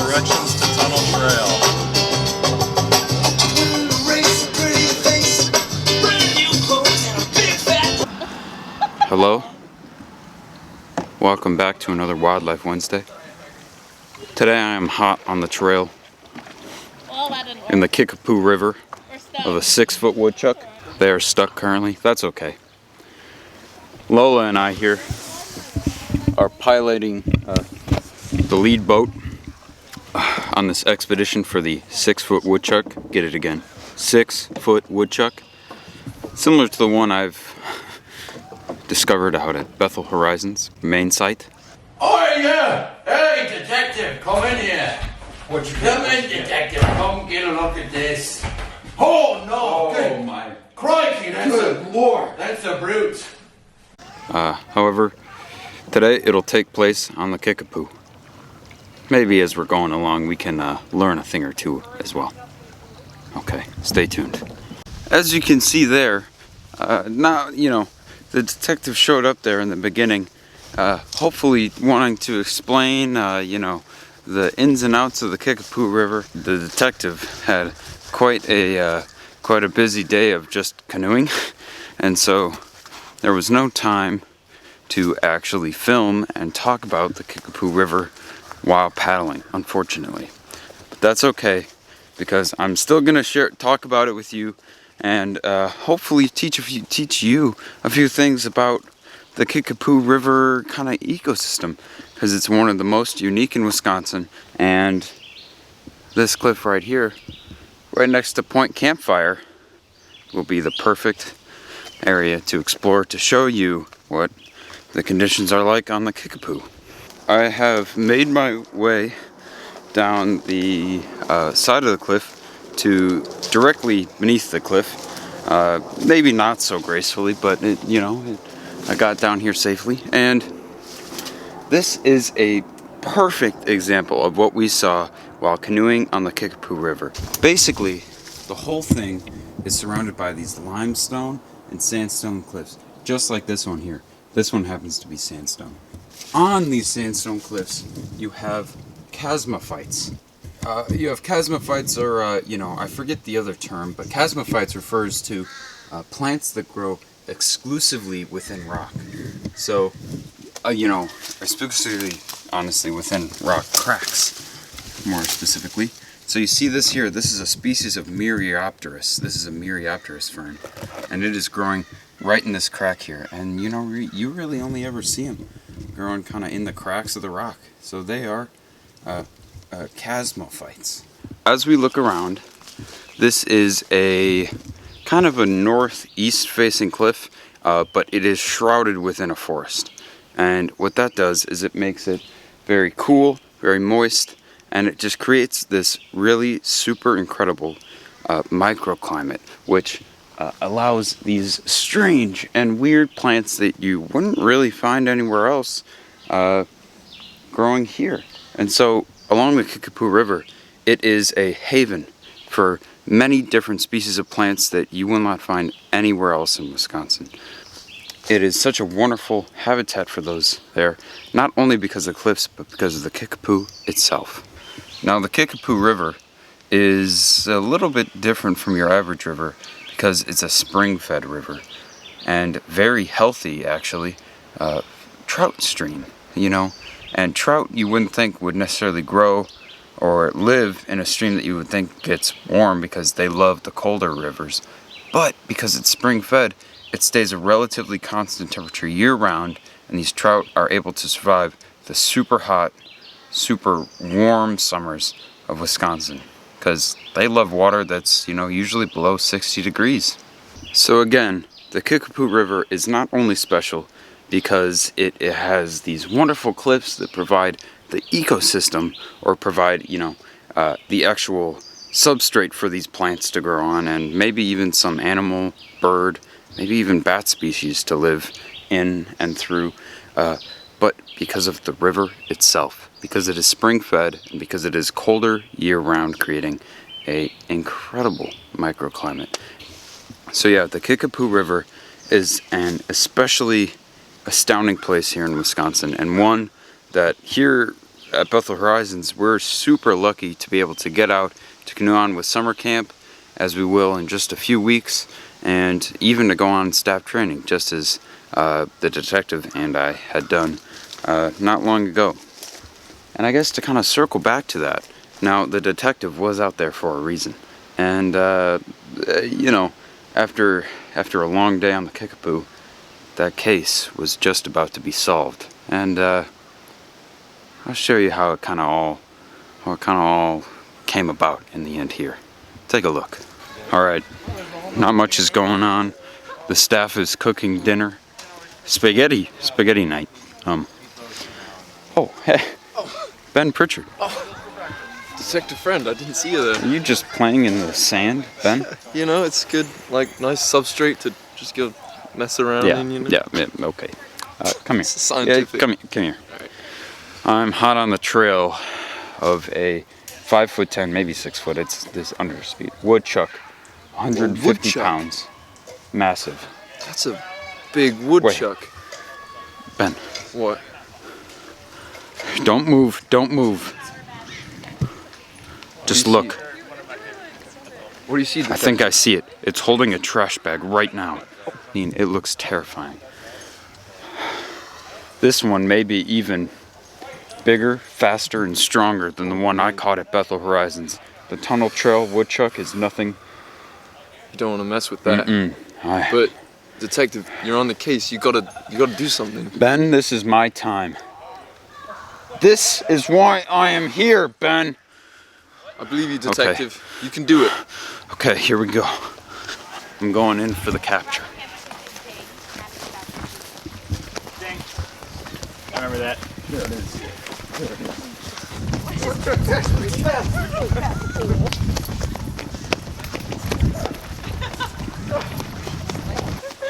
Directions to Tunnel Trail. Hello, welcome back to another Wildlife Wednesday. Today I am hot on the trail in the Kickapoo River of a 6-foot woodchuck. They are stuck currently. That's okay. Lola and I here are piloting the lead boat on this expedition for the 6-foot woodchuck. Get it again. 6-foot woodchuck. Similar to the one I've discovered out at Bethel Horizons, main site. Oh yeah! Hey detective, come in here. What you come in, detective, come get a look at this. Oh no! Oh my. Crikey, that's Good a Lord. That's a brute. However, today it'll take place on the Kickapoo. Maybe as we're going along we can learn a thing or two as well. Okay, stay tuned. As you can see there, now, you know, the detective showed up there in the beginning, hopefully wanting to explain, you know, the ins and outs of the Kickapoo River. The detective had quite a busy day of just canoeing, and so there was no time to actually film and talk about the Kickapoo River while paddling, unfortunately. But that's okay, because I'm still gonna talk about it with you, and hopefully teach you a few things about the Kickapoo River kind of ecosystem, because it's one of the most unique in Wisconsin. And this cliff right here, right next to Point Campfire, will be the perfect area to explore, to show you what the conditions are like on the Kickapoo. I have made my way down the side of the cliff to directly beneath the cliff. Maybe not so gracefully, but I got down here safely. And this is a perfect example of what we saw while canoeing on the Kickapoo River. Basically, the whole thing is surrounded by these limestone and sandstone cliffs, just like this one here. This one happens to be sandstone. On these sandstone cliffs, you have chasmophytes. Chasmophytes, or I forget the other term, but chasmophytes refers to plants that grow exclusively within rock. So, exclusively, honestly, within rock cracks, more specifically. So you see this here, this is a species of Myriopterus. This is a Myriopterus fern, and it is growing right in this crack here. And you really only ever see them growing kind of in the cracks of the rock. So they are chasmophytes. As we look around, this is a kind of a northeast facing cliff, but it is shrouded within a forest. And what that does is it makes it very cool, very moist, and it just creates this really super incredible microclimate, which allows these strange and weird plants that you wouldn't really find anywhere else growing here. And so along the Kickapoo River, it is a haven for many different species of plants that you will not find anywhere else in Wisconsin. It is such a wonderful habitat for those there, not only because of the cliffs, but because of the Kickapoo itself. Now, the Kickapoo River is a little bit different from your average river because it's a spring-fed river, and very healthy, actually, trout stream, and trout you wouldn't think would necessarily grow or live in a stream that you would think gets warm because they love the colder rivers. But because it's spring-fed, it stays a relatively constant temperature year-round, and these trout are able to survive the super hot, super warm summers of Wisconsin because they love water that's, usually below 60 degrees. So again, the Kickapoo River is not only special because it has these wonderful cliffs that provide the ecosystem, or provide, the actual substrate for these plants to grow on, and maybe even some animal, bird, maybe even bat species to live in and through, but because of the river itself, because it is spring-fed, and because it is colder year-round, creating an incredible microclimate. So yeah, the Kickapoo River is an especially astounding place here in Wisconsin, and one that here at Bethel Horizons, we're super lucky to be able to get out to canoe on with summer camp, as we will in just a few weeks, and even to go on staff training, just as the detective and I had done not long ago. And I guess to kind of circle back to that, now the detective was out there for a reason, and you know, after a long day on the Kickapoo, that case was just about to be solved, and I'll show you how it kind of all came about in the end here. Take a look. All right, not much is going on. The staff is cooking dinner, spaghetti night. Oh, hey, Ben Pritchard. Detective friend, I didn't see you there. Are you just playing in the sand, Ben? You know, it's good, like, nice substrate to just go mess around in, you know? Yeah, okay. Come here. It's scientific. Yeah, come here. All right. I'm hot on the trail of a 5'10", maybe 6 foot. It's this underspeed woodchuck, 150 woodchuck. pounds, massive. That's a big woodchuck. Ben, What? don't move. Just do you look. see? What do you see, I detective? think I see it. It's holding a trash bag right now. I mean, it looks terrifying. This one may be even bigger, faster, and stronger than the one I caught at Bethel Horizons. The tunnel trail woodchuck is nothing. You don't want to mess with that. Aye. But, detective, you're on the case. You gotta do something. Ben, this is my time. This is why I am here, Ben. I believe you, detective. You can do it. Okay, here we go. I'm going in for the capture. I remember that.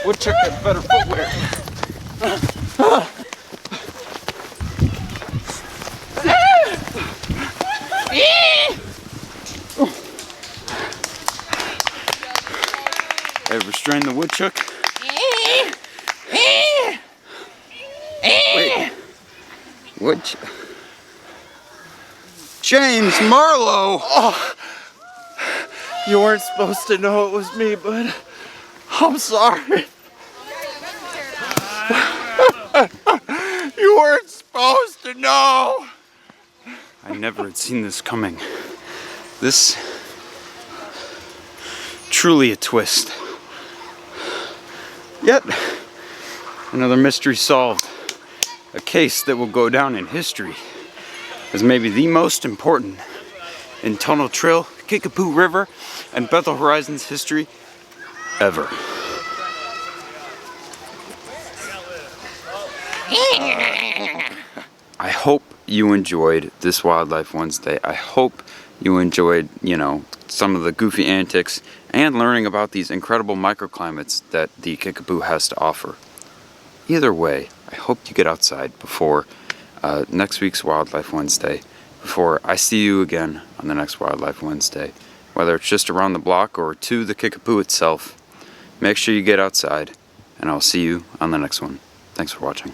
Woodchuck has better footwear. Hey, restrain the woodchuck. Wait. Woodchuck. James Marlowe! Oh, you weren't supposed to know it was me, but I'm sorry. You weren't supposed to know. I never had seen this coming. This truly a twist. Yet another mystery solved. A case that will go down in history as maybe the most important in Tunnel Trail, Kickapoo River, and Bethel Horizons history ever. I hope you enjoyed this Wildlife Wednesday. I hope you enjoyed, some of the goofy antics and learning about these incredible microclimates that the Kickapoo has to offer. Either way, I hope you get outside before next week's Wildlife Wednesday, before I see you again on the next Wildlife Wednesday. Whether it's just around the block or to the Kickapoo itself, make sure you get outside, and I'll see you on the next one. Thanks for watching.